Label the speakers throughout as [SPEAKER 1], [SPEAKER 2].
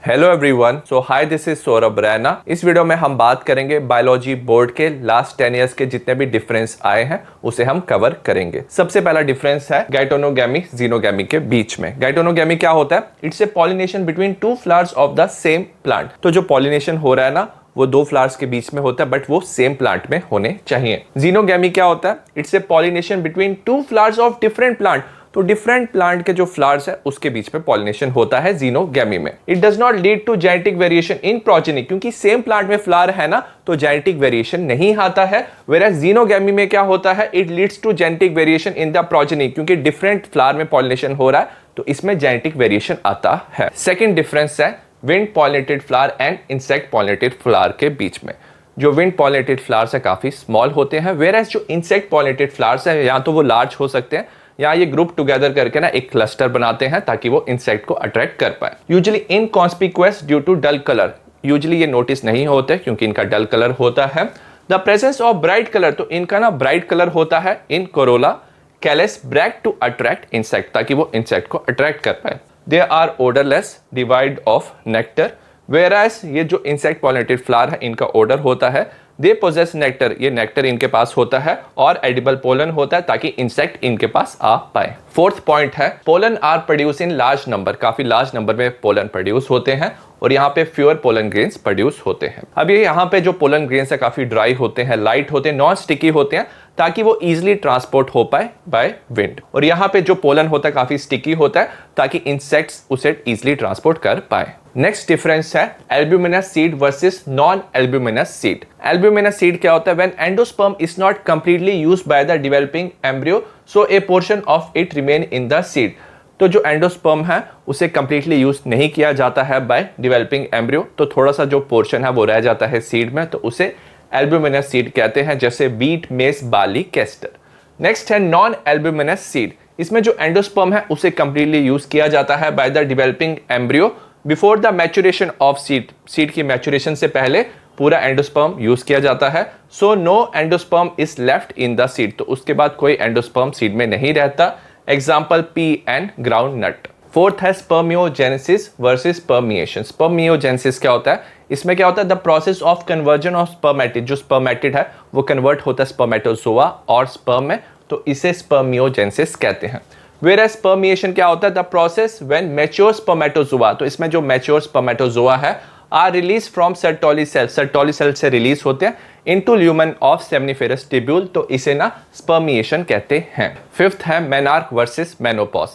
[SPEAKER 1] Hello everyone, so hi, this is Saurabh Raina. इस video में हम बात करेंगे बायोलॉजी बोर्ड के लास्ट 10 इयर्स के जितने भी डिफरेंस आए हैं उसे हम कवर करेंगे। सबसे पहला डिफरेंस है गाइटोनोगैमी जीनोगैमी के बीच में। गाइटोनोगैमी क्या होता है? It's a pollination between two flowers of the same plant. तो जो पॉलिनेशन हो रहा है ना, वो दो फ्लावर्स के बीच में होता है, बट वो सेम प्लांट में होने चाहिए। जीनोगैमी क्या होता है? It's a pollination between two flowers of different plant. तो डिफरेंट प्लांट के जो फ्लावर्स है उसके बीच में पॉलिनेशन होता है जीनोगैमी में। It does not lead to genetic variation in progeny, क्योंकि सेम प्लांट में फ्लावर है ना, तो जेनेटिक वेरिएशन नहीं आता है। वेयर जीनोगैमी में क्या होता है? It leads to genetic variation in the progeny, क्योंकि डिफरेंट फ्लावर में पॉलिनेशन हो रहा है तो इसमें जेनेटिक वेरिएशन आता है। सेकेंड डिफरेंस है wind pollinated flower and insect pollinated flower के बीच में। जो विंड पॉलिनेटेड फ्लावर्स है काफी स्मॉल होते हैं, वेयर जो इंसेक्ट पॉलिनेटेड फ्लावर्स है या तो वो लार्ज हो सकते हैं या ये ग्रुप टुगेदर करके ना एक क्लस्टर बनाते हैं ताकि वो इंसेक्ट को अट्रैक्ट कर पाए। Usually inconspicuous due to dull colour, usually ये नोटिस नहीं होते क्योंकि इनका डल कलर होता है। The presence of bright colour, तो इनका ना ब्राइट कलर होता है in corolla calyx bract to attract insect, ताकि वो इंसेक्ट को अट्रैक्ट कर पाए। They are odourless devoid of nectar, whereas ये जो इंसेक्ट पॉलिनेटेड फ्लावर है इनका ओडर होता है। दे पोजेस नेक्टर, ये नेक्टर इनके पास होता है और एडिबल पोलन होता है ताकि इंसेक्ट इनके पास आ पाए। फोर्थ पॉइंट है pollen are produce in large number, काफी लार्ज नंबर में पोलन प्रोड्यूस होते हैं और यहाँ पे फ्यूअर पोलन ग्रेन्स प्रोड्यूस होते हैं। अब ये यहाँ पे जो पोलन ग्रेन्स है काफी ड्राई होते हैं, लाइट होते हैं, नॉन स्टिकी होते हैं ताकि वो इजीली ट्रांसपोर्ट हो पाए बाय विंड। और यहाँ पे जो पोलन होता है काफी स्टिकी होता है ताकि इंसेक्ट्स उसे इजीली ट्रांसपोर्ट कर पाए। नेक्स्ट डिफरेंस है albuminous seed versus non albuminous seed. Albuminous seed क्या होता है? When endosperm is not completely used by the developing embryo so A portion of it remain in the seed. तो जो endosperm है उसे कंप्लीटली यूज नहीं किया जाता है बाय डेवलपिंग एम्ब्रियो, तो थोड़ा सा जो पोर्शन है वो रह जाता है सीड में, तो उसे एल्ब्यूमिनस सीड कहते हैं, जैसे wheat, maize, barley, castor. Next है नॉन एल्ब्यूमिनस सीड। इसमें जो एंडोस्पर्म है उसे कंप्लीटली यूज किया जाता है by the developing embryo before the maturation of seed. Seed की मैच्योरेशन से पहले पूरा एंडोस्पर्म यूज किया जाता है। So no endosperm is left in the seed, तो उसके बाद कोई एंडोस्पर्म सीड में नहीं रहता। Example pea and groundnut. Fourth है स्पर्मियोजेनेसिस वर्सेस स्पर्मिएशन। स्पर्मियोजेनेसिस क्या होता है? इसमें क्या होता है? The process of conversion of spermatid, जो स्पर्मेटिड है वो कन्वर्ट होता है स्पर्मेटोजोआ और स्पर्म में, तो इसे स्पर्मियोजेनेसिस कहते हैं। वेयर स्पर्मिएशन क्या होता है? The process when mature spermatozoa, तो इसमें जो मैच्योर स्पर्मेटोजोआ है are release from Sertoli cell, Sertoli cell से रिलीज होते हैं into lumen of seminiferous tubule, तो इसे ना स्पर्मिएशन कहते हैं। फिफ्थ है मेनार्क वर्सेस मेनोपॉज।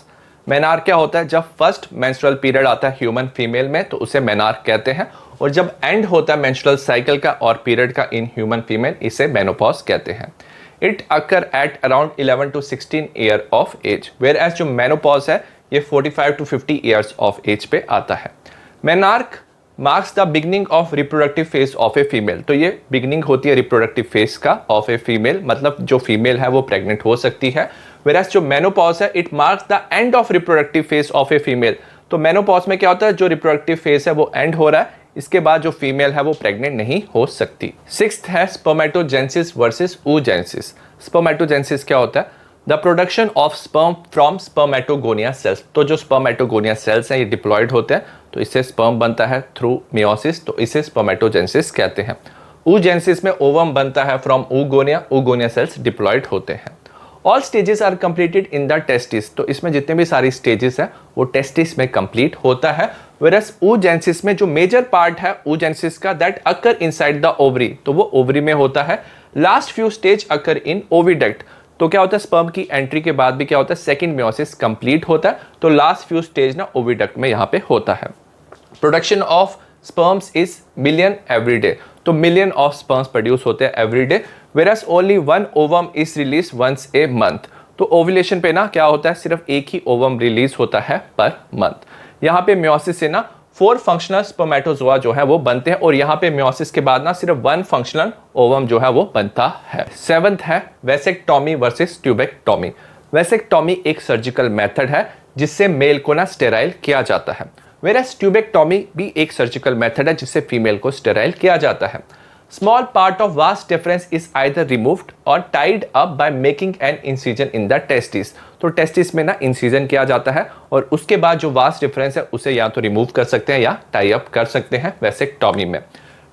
[SPEAKER 1] मेनार्क क्या होता है? जब फर्स्ट मेंस्ट्रुअल पीरियड आता है ह्यूमन फीमेल में तो उसे मेनार्क कहते हैं, और जब एंड होता है मेंस्ट्रुअल साइकिल का और पीरियड का इन ह्यूमन फीमेल, इसे मेनोपॉज कहते हैं। It occur at around 11 to 16 year of age, whereas जो मेनोपॉज है ये 45 to 50 ईयर्स ऑफ एज पे आता है। Menarche marks the beginning of reproductive phase of a female, तो ये बिगनिंग होती है रिप्रोडक्टिव फेज का ऑफ ए फीमेल, मतलब जो फीमेल है वो प्रेग्नेंट हो सकती है। वेरास जो मेनोपॉज है it marks the end of reproductive phase of a female. तो मेनोपॉज में क्या होता है? जो रिप्रोडक्टिव फेज है वो एंड हो रहा है, इसके बाद जो फीमेल है वो प्रेग्नेंट नहीं हो सकती। सिक्स्थ है स्पर्मेटोजेनेसिस वर्सेस oogenesis। स्पर्मेटोजेनेसिस क्या होता है? The production of sperm from spermatogonia cells. तो जो स्पर्मेटोगोनिया सेल्स हैं ये डिप्लॉयड होते हैं, तो इससे स्पर्म बनता है थ्रू मियोसिस, तो इसे स्पर्मेटोजेनेसिस कहते हैं। oogenesis में ओवम बनता है from oogonia, oogonia cells diploid होते हैं। All stages are completed in the testis, तो इसमें जितने भी सारी स्टेजेस हैं वो टेस्टिस में कंप्लीट होता है। वेरस oogenesis में जो मेजर पार्ट है oogenesis का that occur inside the ovary, तो वो ओवरी में होता है। लास्ट फ्यू स्टेज अकर इन ओविडक्ट, तो क्या होता है? स्पर्म की एंट्री के बाद भी क्या होता है? सेकंड मियोसिस कंप्लीट होता है, तो लास्ट फ्यू स्टेज ना ओविडक्ट में यहाँ पे होता है। Production of sperms is million every day, तो मिलियन ऑफ स्पर्म्स प्रोड्यूस होते हैं every day. Whereas only one ovum is release once a month, तो ओव्यूलेशन पे ना क्या होता है? सिर्फ एक ही ओवम रिलीज होता है पर मंथ। यहाँ पे मियोसिस से ना 4 फंक्शनल स्पर्मेटोजोआ जो है वो बनते हैं, और यहाँ पे मियोसिस के बाद ना सिर्फ 1 फंक्शनल ओवम जो है वो बनता है। सेवंथ है वेसेक्टोमी वर्सेस ट्यूबेक्टोमी। वेसेक्टोमी एक सर्जिकल मेथड है जिससे मेल को ना स्टेराइल किया जाता है, वेरस ट्यूबेक्टोमी भी एक सर्जिकल मेथड है जिससे फीमेल को स्टेराइल किया जाता है। Small part of vas deferens is either removed और tied up by making an incision in the testis. तो टेस्टिस में ना इंसिजन किया जाता है और उसके बाद जो वास्ट डिफरेंस है उसे या तो रिमूव कर सकते हैं या टाई अप कर सकते हैं वेसेक्टॉमी में।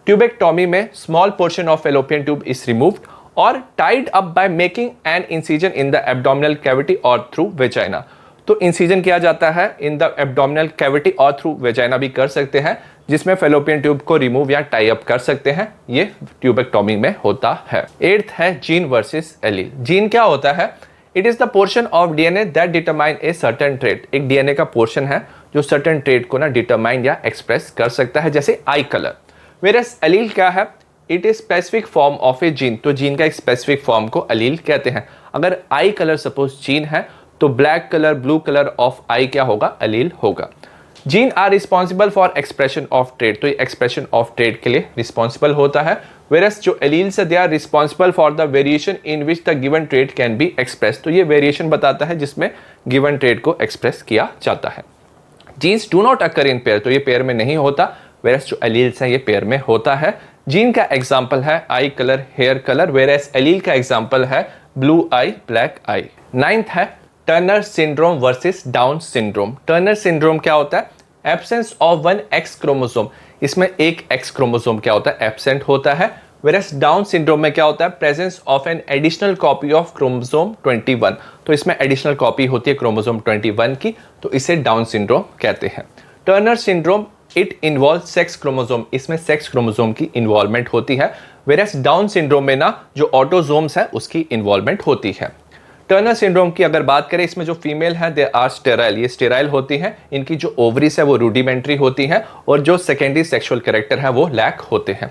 [SPEAKER 1] ट्यूबेक्टॉमी में small portion of fallopian tube is removed और tied up by making an incision in the abdominal cavity और थ्रू वेजाइना। तो इंसिजन किया जाता है इन द एब्डोमिनल कैविटी और थ्रू वेजाइना भी कर सकते हैं, जिसमें फैलोपियन ट्यूब को रिमूव या टाई अप कर सकते हैं। ये ट्यूबेक्टॉमी में होता है। 8th है जीन वर्सेस एलील। जीन क्या होता है? It is the portion of DNA that determine a certain trait. एक डीएनए का पोर्शन है जो सर्टेन ट्रेट को ना डिटरमाइन या एक्सप्रेस कर सकता है, जैसे आई कलर। वेयरएज एलील क्या है? It is specific form of A gene. तो जीन का एक स्पेसिफिक फॉर्म को एलील कहते हैं। अगर आई कलर सपोज जीन है तो black colour, blue colour of eye क्या होगा? एलील होगा। Gene are responsible for expression of trait. तो ये एक्सप्रेशन ऑफ ट्रेट के लिए रिस्पॉन्सिबल होता है। वेरस जो एलील्स है they are responsible for the variation in which the given trait can be express. तो ये वेरिएशन बताता है जिसमें गिवन ट्रेट को एक्सप्रेस किया जाता है। Genes do not occur in pair. तो ये पेयर में नहीं होता, वेरस जो एलील्स है ये पेयर में होता है। जीन का एग्जाम्पल है eye colour, hair colour, whereas allele का एग्जाम्पल है blue eye, black eye. 9th है Turner syndrome versus Down syndrome. Turner syndrome क्या होता है? Absence of one X chromosome. इसमें एक एक्स क्रोमोसोम क्या होता है? एब्सेंट होता है। वेरस डाउन सिंड्रोम में क्या होता है? Presence of an additional copy of chromosome 21। तो इसमें एडिशनल कॉपी होती है क्रोमोसोम 21 की, तो इसे डाउन सिंड्रोम कहते हैं। Turner syndrome it involve sex chromosome. इसमें सेक्स क्रोमोसोम की इन्वॉल्वमेंट होती है। वेरस डाउन सिंड्रोम में ना जो ऑटोजोम्स है उसकी इन्वॉल्वमेंट होती है। टर्नर सिंड्रोम की अगर बात करें, इसमें जो फीमेल है दे आर स्टेराइल। ये स्टेराइल होती हैं। इनकी जो ओवरीज है वो रूडिमेंट्री होती हैं और जो सेकेंडरी सेक्सुअल कैरेक्टर है वो लैक होते हैं।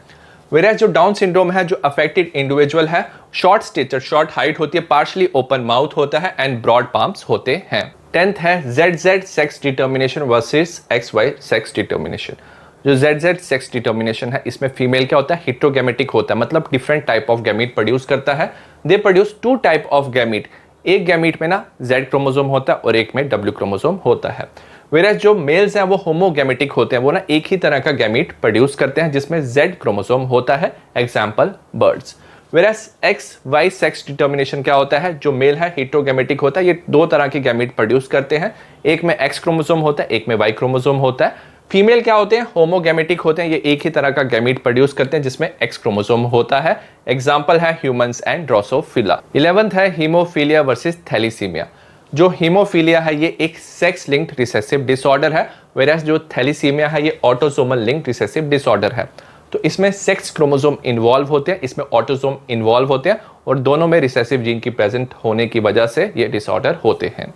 [SPEAKER 1] वेरएज जो डाउन सिंड्रोम है, जो अफेक्टेड इंडिविजुअल है, शॉर्ट स्टेचर, शॉर्ट हाइट होती है, पार्शली ओपन माउथ होता है एंड ब्रॉड पाम्स होते हैं। 10th है ZZ sex determination versus XY sex determination. जो ZZ सेक्स डिटर्मिनेशन है इसमें फीमेल क्या होता है? हिट्रोगैमेटिक होता है, मतलब different type of gamete produce करता है। They produce 2 type of gamete. एक गैमीट में ना Z क्रोमोसोम होता है और एक में W क्रोमोसोम होता है। वेरएज जो मेल्स हैं वो होमोगैमेटिक होते हैं, वो ना एक ही तरह का गैमीट प्रोड्यूस करते हैं जिसमें Z क्रोमोसोम होता है। Example birds. Whereas XY sex determination क्या होता है? जो मेल है हेट्रोगैमेटिक होता है। ये 2 तरह के गैमीट प्रोड्यूस करते हैं, एक में X क्रोमोसोम होता है, एक में Y क्रोमोसोम होता है। फीमेल क्या होते हैं? होमोगैमेटिक होते हैं। ये एक ही तरह का गैमीट प्रोड्यूस करते हैं जिसमें X क्रोमोसोम होता है। एग्जाम्पल है ह्यूमंस एंड ड्रोसोफिला। 11th है हीमोफीलिया वर्सेस थैलीसीमिया। जो हीमोफीलिया है ये एक सेक्स लिंक्ड रिसेसिव डिसऑर्डर है, वेरएज जो थैलीसीमिया है ये ऑटोसोमल लिंक्ड रिसेसिव डिसऑर्डर है। तो इसमें सेक्स क्रोमोसोम इन्वॉल्व होते हैं, इसमें ऑटोसोम इन्वॉल्व होते हैं और दोनों में रिसेसिव जीन की प्रेजेंट होने की वजह से ये डिसऑर्डर होते हैं।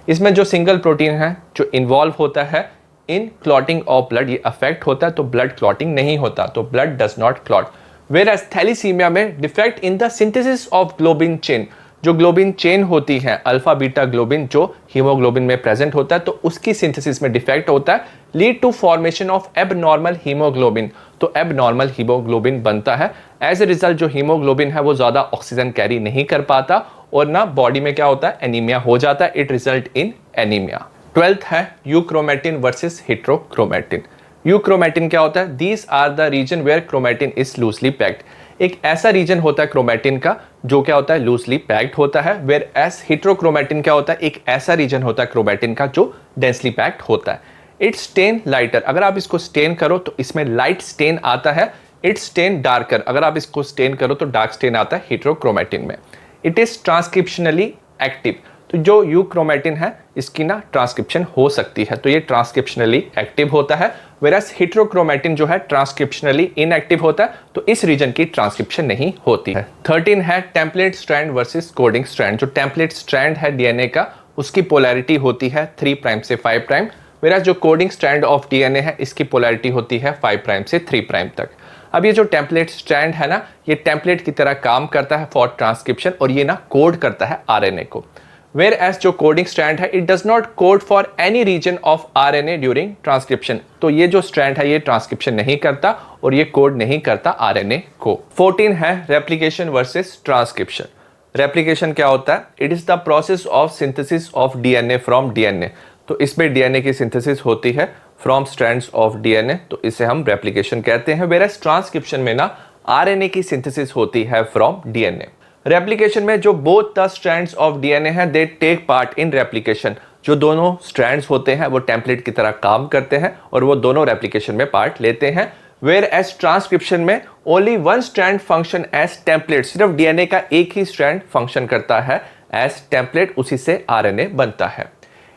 [SPEAKER 1] इसमें जो सिंगल प्रोटीन है जो इन्वॉल्व होता है इन क्लॉटिंग ऑफ ब्लड, ये अफेक्ट होता है तो ब्लड क्लॉटिंग नहीं होता, तो blood does not clot. Whereas thalassaemia में defect in the synthesis of globin chain. जो ग्लोबिन चेन होती है अल्फा बीटा ग्लोबिन जो हीमोग्लोबिन में प्रेजेंट होता है, तो उसकी सिंथेसिस में डिफेक्ट होता है, lead to formation of abnormal haemoglobin. तो एबनॉर्मल हीमोग्लोबिन बनता है। एज ए रिजल्ट जो हीमोग्लोबिन है वो ज्यादा ऑक्सीजन कैरी नहीं कर पाता और ना बॉडी में क्या होता है? एनीमिया हो जाता है। It result in anaemia. 12th है यूक्रोमेटिन वर्सेस हेट्रोक्रोमेटिन। यूक्रोमेटिन क्या होता है? These are the region where chromatin is loosely packed. एक ऐसा रीजन होता है क्रोमेटिन का जो क्या होता है? लूजली पैक्ड होता है। वेयर एस हेट्रोक्रोमेटिन क्या होता है? एक ऐसा रीजन होता है क्रोमेटिन का जो डेंसली पैक्ड होता है। It stain lighter. अगर आप इसको स्टेन करो तो इसमें लाइट स्टेन आता है। It stain darker. अगर आप इसको स्टेन करो तो डार्क स्टेन आता है हेट्रोक्रोमेटिन में। It is transcriptionally active. तो जो यूक्रोमेटिन है इसकी ना ट्रांसक्रिप्शन हो सकती है, तो ये ट्रांसक्रिप्शनली एक्टिव होता है। वेरएज हेट्रोक्रोमेटिन जो है ट्रांसक्रिप्शनली इनएक्टिव होता है, तो इस रीजन की ट्रांसक्रिप्शन नहीं होती है। 13 है template strand versus coding strand. जो टेम्पलेट स्ट्रैंड है डीएनए का उसकी पोलैरिटी होती है 3 प्राइम से 5 प्राइम, वेरएज जो कोडिंग स्ट्रैंड ऑफ डीएनए है इसकी पोलैरिटी होती है 5 प्राइम से 3 प्राइम तक। अब ये जो टेम्पलेट स्ट्रैंड है ना, ये टेम्पलेट की तरह काम करता है फॉर ट्रांसक्रिप्शन और ये ना कोड करता है आरएनए को। वेयर एज जो कोडिंग स्ट्रैंड है it does not code for any region of RNA during transcription. तो ये जो स्ट्रैंड है ये ट्रांसक्रिप्शन नहीं करता और ये कोड नहीं करता आरएनए को। 14 है रेप्लिकेशन वर्सेस ट्रांसक्रिप्शन। रेप्लिकेशन क्या होता है? It is the process of synthesis of DNA from DNA. तो इसमें डीएनए की सिंथेसिस होती है फ्रॉम स्ट्रैंड्स ऑफ डीएनए, तो इसे हम रेप्लिकेशन कहते हैं। वेयर एज ट्रांसक्रिप्शन में ना आरएनए की सिंथेसिस होती है फ्रॉम डीएनए। रेप्लिकेशन में जो both the strands of DNA हैं they take part in replication. जो दोनों स्ट्रैंड्स होते हैं वो टेम्पलेट की तरह काम करते हैं और वो दोनों रेप्लिकेशन में पार्ट लेते हैं। वेयर एज ट्रांसक्रिप्शन में only one strand function as template, सिर्फ डीएनए का एक ही स्ट्रैंड फंक्शन करता है एज टेम्पलेट, उसी से आरएनए बनता है।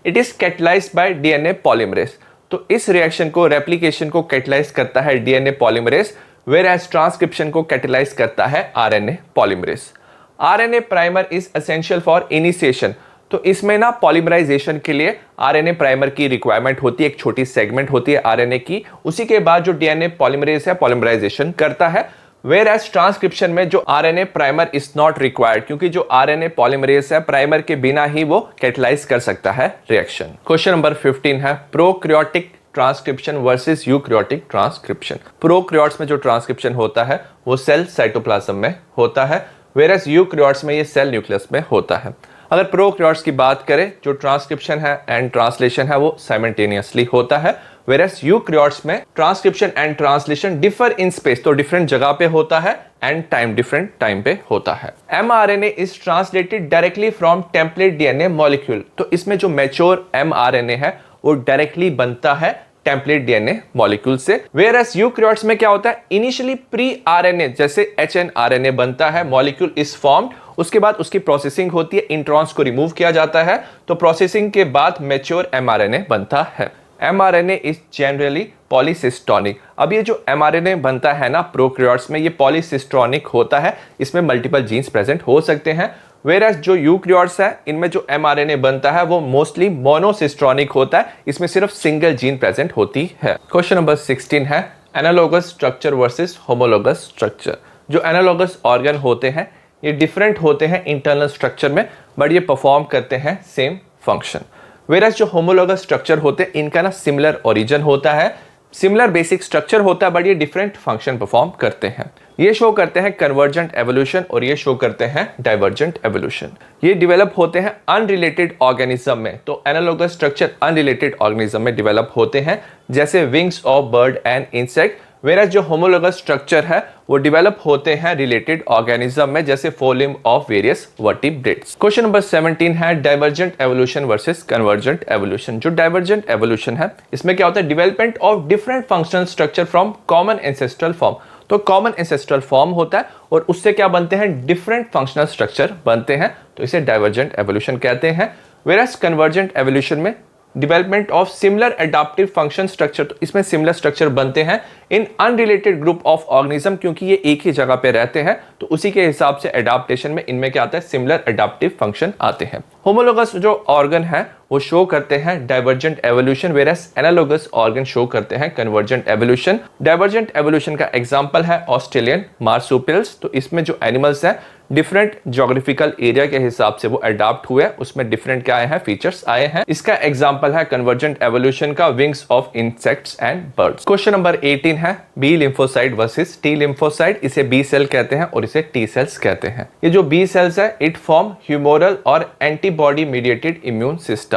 [SPEAKER 1] It is catalysed by DNA polymerase. तो इस रिएक्शन को, रेप्लिकेशन को कैटलाइज करता है DNA polymerase, whereas transcription को कैटलाइज करता है RNA polymerase. RNA primer is essential for initiation. तो इसमें ना पॉलीमराइजेशन के लिए आरएनए प्राइमर की रिक्वायरमेंट होती है, एक छोटी सेगमेंट होती है आरएनए की, उसी के बाद जो डीएनए पॉलीमरेज है पॉलीमराइजेशन करता है। वेयर एज ट्रांसक्रिप्शन में जो RNA primer is not required, क्योंकि जो आरएनए पॉलीमरेज है प्राइमर के बिना ही वो कैटलाइज कर सकता है रिएक्शन। क्वेश्चन नंबर 15 है prokaryotic transcription versus eukaryotic transcription. Prokaryotes में जो ट्रांसक्रिप्शन होता है वो सेल साइटोप्लाज्म में होता है, वेयरएज यूकैरियोट्स में ये सेल न्यूक्लियस में होता है। अगर प्रोकैरियोट्स की बात करें, जो ट्रांसक्रिप्शन है एंड ट्रांसलेशन है वो साइमल्टेनियसली होता है, वेयरएज यूकैरियोट्स में transcription and translation differ in space, तो डिफरेंट जगह पे होता है, एंड टाइम डिफरेंट टाइम पे होता है। mRNA is translated directly from template DNA molecule. तो इसमें जो मैच्योर mRNA है वो डायरेक्टली बनता है टेम्पलेट डीएनए मॉलिक्यूल से। वेयरएज यूकैरियोट्स में क्या होता है, इनिशियली प्री आरएनए जैसे एचएनआरएनए बनता है, मॉलिक्यूल इज फॉर्म्ड, उसके बाद उसकी प्रोसेसिंग होती है, इंट्रॉन्स को रिमूव किया जाता है, तो प्रोसेसिंग के बाद मैच्योर mRNA बनता है। mRNA is generally पॉलीसिस्टोनिक। अब ये जो mRNA बनता है ना प्रोकैरियोट्स में, ये पॉलीसिस्टोनिक होता है, इसमें मल्टीपल जीन्स प्रेजेंट हो सकते हैं। वेयरएज जो यूकैरियोट्स है इनमें जो mRNA बनता है वो मोस्टली मोनोसिस्टोनिक होता है, इसमें सिर्फ सिंगल जीन प्रेजेंट होती है। क्वेश्चन नंबर 16 है analogous structure versus homologous structure. जो एनालॉगस ऑर्गन होते हैं ये डिफरेंट होते हैं इंटरनल स्ट्रक्चर में, बट ये परफॉर्म करते हैं सेम फंक्शन। वेयरएज जो होमोलॉगस स्ट्रक्चर होते हैं इनका ना सिमिलर ओरिजिन होता है, सिमिलर बेसिक स्ट्रक्चर होता है, बट ये डिफरेंट फंक्शन परफॉर्म करते हैं। ये शो करते हैं कन्वर्जेंट एवोल्यूशन और ये शो करते हैं डाइवर्जेंट एवोल्यूशन। ये डेवलप होते हैं अनरिलेटेड ऑर्गेनिज्म में, तो एनालॉगस स्ट्रक्चर अनरिलेटेड ऑर्गेनिज्म में डेवलप होते हैं, जैसे wings of bird and insect. Whereas जो होमोलॉगस स्ट्रक्चर है वो डेवलप होते हैं रिलेटेड ऑर्गेनिज्म में, जैसे forelimb of various vertebrates. Question number 17 है divergent evolution versus convergent evolution. जो डाइवर्जेंट एवोल्यूशन है इसमें क्या होता है, development of different functional structure from common ancestral form. तो कॉमन एंसेस्ट्रल फॉर्म होता है और उससे क्या बनते हैं, डिफरेंट फंक्शनल स्ट्रक्चर बनते हैं, तो इसे डाइवर्जेंट एवोल्यूशन कहते हैं। वेयरएज कन्वर्जेंट एवोल्यूशन में development of similar adaptive function structure, तो इसमें सिमिलर स्ट्रक्चर बनते हैं इन अनरिलेटेड ग्रुप ऑफ ऑर्गेनिज्म, क्योंकि ये एक ही जगह पे रहते हैं, तो उसी के हिसाब से एडाप्टेशन में इनमें क्या आता है, सिमिलर एडाप्टिव फंक्शन आते हैं। होमोलॉगस जो ऑर्गन है वो शो करते हैं divergent evolution, whereas analogous organ show करते हैं कन्वर्जेंट एवोल्यूशन। डाइवर्जेंट एवोल्यूशन का एग्जांपल है ऑस्ट्रेलियन मार्सुपिल्स। तो इसमें जो एनिमल्स हैं डिफरेंट ज्योग्राफिकल एरिया के हिसाब से वो अडॉप्ट हुए, उसमें डिफरेंट क्या आए हैं, फीचर्स आए हैं। इसका एग्जांपल है कन्वर्जेंट एवोल्यूशन का wings of insects and birds. Question number 18 है B lymphocyte versus T lymphocyte. इसे बी सेल कहते हैं और इसे टी सेल्स कहते हैं। ये जो बी सेल्स है इट फॉर्म ह्यूमोरल और एंटीबॉडी मीडिएटेड इम्यून सिस्टम।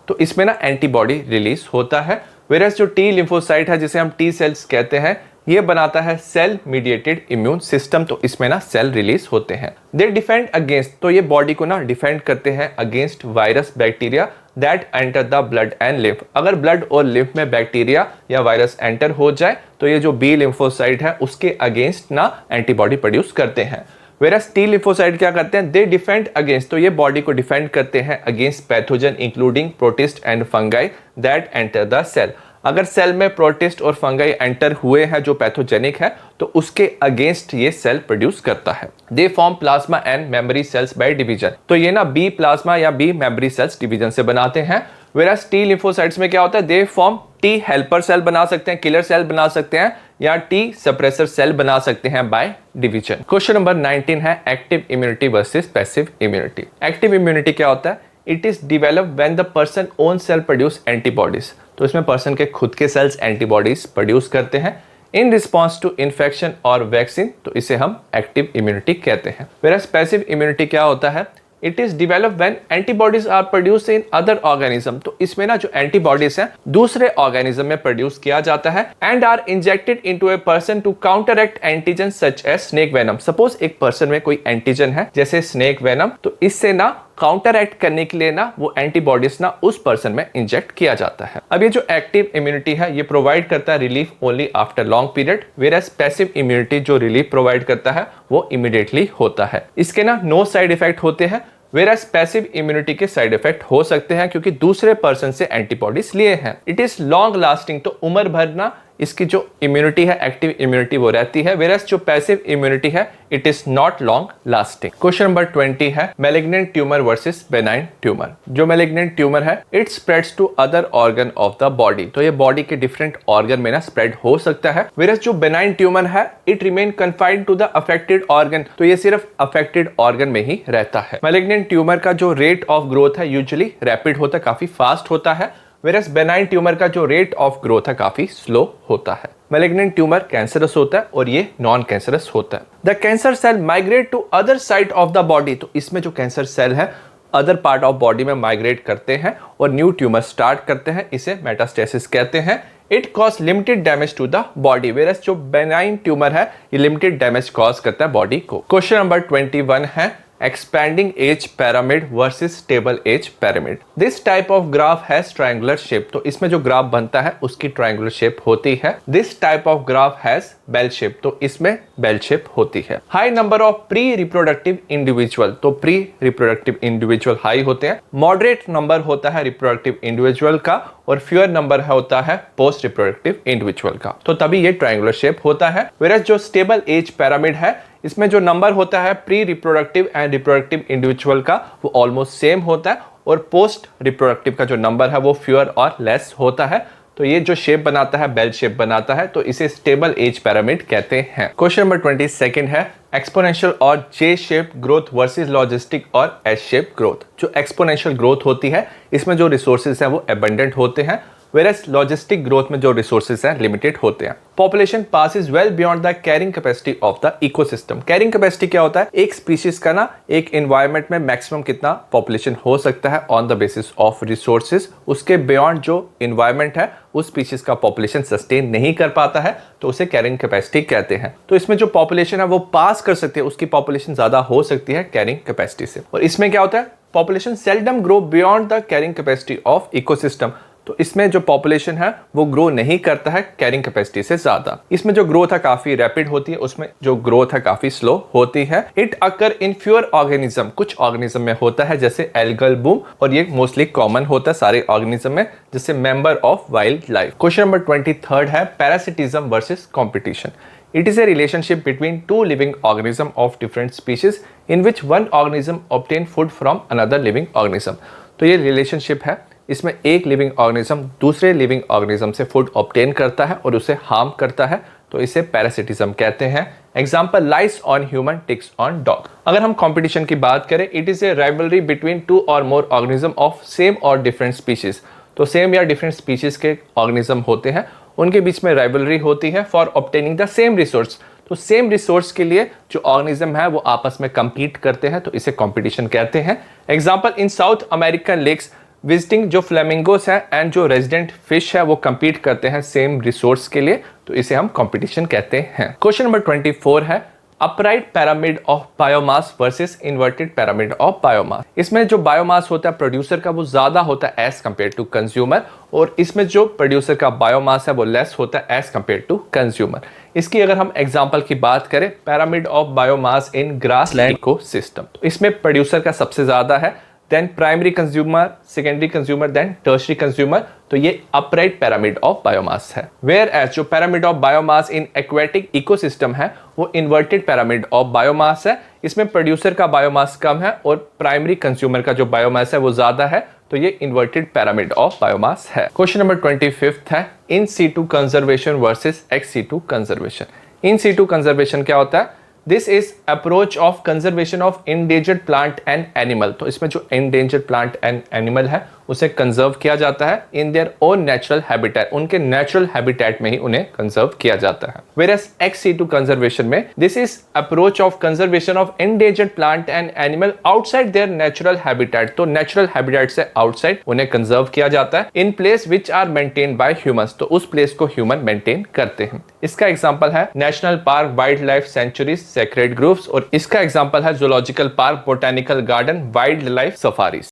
[SPEAKER 1] तो इसमें ना एंटीबॉडी रिलीज होता है। वेयरएज जो टी लिम्फोसाइट है जिसे हम टी सेल्स कहते हैं ये बनाता है सेल मीडिएटेड इम्यून सिस्टम, तो इसमें ना सेल रिलीज होते हैं। दे डिफेंड अगेंस्ट, तो ये बॉडी को ना डिफेंड करते हैं against virus bacteria that enter the blood and lymph. अगर ब्लड और लिम्फ में बैक्टीरिया या वायरस एंटर हो जाए तो ये जो बी लिम्फोसाइट है उसके अगेंस्ट ना एंटीबॉडी प्रोड्यूस करते हैं। वेयरएज टी लिम्फोसाइट क्या करते हैं, दे डिफेंड अगेंस्ट, तो ये बॉडी को डिफेंड करते हैं against pathogen including protist and fungi that enter the cell. अगर सेल में प्रोटिस्ट और फंगाई एंटर हुए हैं जो पैथोजेनिक है तो उसके अगेंस्ट ये सेल प्रोड्यूस करता है। They form plasma and memory cells by division, तो ये ना बी प्लाज्मा या बी मेमोरी सेल्स डिवीजन से बनाते हैं। वेयरएज टी लिम्फोसाइट्स में क्या होता है, they form T helper cell बना सकते हैं, किलर सेल बना सकते हैं या टी सप्रेसर सेल बना सकते हैं बाय डिवीजन। क्वेश्चन नंबर 19 है active immunity versus passive immunity. Active immunity क्या होता है, it is develop when the person own cell produce antibodies, तो इसमें पर्सन के खुद के सेल्स एंटीबॉडीज प्रोड्यूस करते हैं इन रिस्पॉन्स टू इन्फेक्शन और वैक्सीन, तो इसे हम एक्टिव इम्यूनिटी कहते हैं। वेयरएज पैसिव इम्यूनिटी क्या होता है, it is develop when antibodies are produced in other organism. तो इसमें ना जो एंटीबॉडीज हैं दूसरे ऑर्गेनिज्म में प्रोड्यूस किया जाता है and are injected into a person to counteract antigen such as snake venom. Suppose एक पर्सन में कोई एंटीजन है जैसे स्नेक वेनम, तो इससे ना काउंटर एक्ट करने के लिए ना वो एंटीबॉडीज ना उस पर्सन में इंजेक्ट किया जाता है। अब ये जो एक्टिव इम्यूनिटी है ये प्रोवाइड करता है relief only after long period, whereas passive immunity जो रिलीफ प्रोवाइड करता है वो इमीडिएटली होता है। इसके ना नो साइड इफेक्ट होते हैं, वेयरएज पैसिव इम्यूनिटी के साइड इफेक्ट हो सकते हैं क्योंकि दूसरे पर्सन से एंटीबॉडीज लिए हैं। इट इज लॉन्ग लास्टिंग, तो उम्र भर ना इसकी जो इम्यूनिटी है एक्टिव इम्यूनिटी वो रहती है, वेयरएज जो पैसिव इम्यूनिटी है it is not long lasting. Question number 20 है malignant tumour versus benign tumour. जो मैलिग्नेंट ट्यूमर है it spreads to other organ of the body, तो ये बॉडी के डिफरेंट ऑर्गन में ना स्प्रेड हो सकता है, वेयरएज जो बेनाइन ट्यूमर है it remain confined to the affected organ, तो ये सिर्फ अफेक्टेड ऑर्गन में ही रहता है। मैलिग्नेंट ट्यूमर का जो रेट ऑफ ग्रोथ है यूजुअली रैपिड होता है, काफी फास्ट होता है, वेरस बेनाइन ट्यूमर का जो रेट ऑफ ग्रोथ है काफी स्लो होता है। मैलिग्नेंट ट्यूमर कैंसरस होता है और ये नॉन कैंसरस होता है। The cancer cell migrate to other side of the body, तो इसमें जो कैंसर सेल है अदर पार्ट ऑफ बॉडी में माइग्रेट करते हैं और न्यू ट्यूमर स्टार्ट करते हैं, इसे मेटास्टेसिस कहते हैं। It cause limited damage to the body, whereas जो बेनाइन ट्यूमर है ये लिमिटेड डैमेज कॉज करता है बॉडी को। क्वेश्चन नंबर 21 है expanding age pyramid versus stable age pyramid. This type of graph has triangular shape, तो इसमें जो ग्राफ बनता है उसकी ट्रायंगुलर शेप होती है। This type of graph has bell shape, तो इसमें बेल शेप होती है। High number of pre reproductive individual, तो प्री रिप्रोडक्टिव इंडिविजुअल हाई होते हैं। मॉडरेट नंबर होता है रिप्रोडक्टिव इंडिविजुअल का और फ्यूअर नंबर होता है पोस्ट रिप्रोडक्टिव इंडिविजुअल का, तो तभी ये ट्रायंगुलर शेप होता है। वेरस जो स्टेबल एज पिरामिड है इसमें जो नंबर होता है pre reproductive and reproductive individual का वो ऑलमोस्ट सेम होता है और पोस्ट रिप्रोडक्टिव का जो नंबर है वो फ्यूअर और लेस होता है, तो ये जो शेप बनाता है बेल शेप बनाता है, तो इसे स्टेबल एज पिरामिड कहते हैं। क्वेश्चन नंबर 22 है एक्सपोनेंशियल और जे शेप ग्रोथ वर्सेस लॉजिस्टिक और एस शेप ग्रोथ। जो एक्सपोनेंशियल ग्रोथ होती है इसमें जो रिसोर्सेज हैं वो एबंडेंट होते हैं, वेरस लॉजिस्टिक ग्रोथ में जो रिसोर्सेज हैं लिमिटेड होते हैं। Population passes well beyond the carrying capacity of the ecosystem. Carrying capacity क्या होता है, एक स्पीशीज का ना एक एनवायरनमेंट में मैक्सिमम कितना पॉपुलेशन हो सकता है on the basis of resources, उसके बियॉन्ड जो एनवायरनमेंट है उस स्पीशीज का पॉपुलेशन सस्टेन नहीं कर पाता है तो उसे कैरिंग कैपेसिटी कहते हैं। तो इसमें जो पॉपुलेशन है वो पास कर सकती है, उसकी पॉपुलेशन ज्यादा हो सकती है कैरिंग कैपेसिटी से। और इसमें क्या होता है, population seldom grow beyond the carrying capacity of ecosystem, तो इसमें जो पॉपुलेशन है वो ग्रो नहीं करता है कैरिंग कैपेसिटी से ज्यादा। इसमें जो ग्रोथ है काफी रैपिड होती है, उसमें जो ग्रोथ है काफी स्लो होती है। It occur in fewer organism, कुछ ऑर्गेनिज्म में होता है जैसे एल्गल बूम, और ये मोस्टली कॉमन होता है सारे ऑर्गेनिज्म में जैसे member of wild life. Question number 23 है parasitism versus competition. It is a relationship between two living organisms of different species in which one organism obtain food from another living organism. तो ये relationship है, इसमें एक living organism दूसरे living organism से food obtain करता है और उसे हार्म करता है, तो इसे पैरासिटिज्म कहते हैं। Example lice on human, ticks on dog. अगर हम कंपटीशन की बात करें, it is a rivalry between two or more organism of same or different species. तो सेम या डिफरेंट स्पीशीज के ऑर्गेनिज्म होते हैं, उनके बीच में राइवलरी होती है for obtaining the same resource. तो सेम रिसोर्स के लिए जो ऑर्गेनिज्म है वो आपस में compete करते हैं, तो इसे कंपटीशन कहते हैं। Example in South American lakes visiting जो फ्लेमिंगोस है एंड जो रेजिडेंट फिश है वो compete करते हैं सेम रिसोर्स के लिए, तो इसे हम कंपटीशन कहते हैं। क्वेश्चन नंबर 24 है upright pyramid of biomass versus inverted pyramid of biomass. इसमें जो बायोमास होता है प्रोड्यूसर का वो ज्यादा होता है एज कंपेयर टू कंज्यूमर, और इसमें जो प्रोड्यूसर का बायोमास है वो लेस होता है एज कंपेयर टू कंज्यूमर। इसकी अगर हम एग्जांपल की बात करें, pyramid of biomass in grassland ecosystem, तो इसमें प्रोड्यूसर का सबसे ज्यादा है, then primary consumer, secondary consumer, then tertiary consumer, तो ये अपराइट पैरामिड ऑफ बायोमास है। वेयर एज जो pyramid of biomass in aquatic ecosystem है वो इन्वर्टेड पैरामिड ऑफ बायोमास है, इसमें प्रोड्यूसर का बायोमास कम है और प्राइमरी कंज्यूमर का जो बायोमास है वो ज्यादा है, तो ये इन्वर्टेड पैरामिड ऑफ बायोमास है। क्वेश्चन नंबर 25 है in situ conservation versus ex situ conservation. In situ conservation क्या होता है, this is approach of conservation of endangered plant and animal. तो इसमें जो इंडेंजर्ड प्लांट एंड एनिमल है उसे कंजर्व किया जाता है in their own natural habitat, उनके नेचुरल हैबिटेट में ही उन्हें कंजर्व किया जाता है। वेयरएज ex situ कंजर्वेशन में this is approach of conservation of endangered plant and animal outside their natural habitat, तो नेचुरल हैबिटेट से आउटसाइड उन्हें कंजर्व किया जाता है in place which are maintain by humans, तो उस प्लेस को ह्यूमन मेंटेन करते हैं। इसका एग्जांपल है national park, wild life sanctuaries, sacred groves, और इसका एग्जांपल है zoological park, botanical garden, wild life safaris.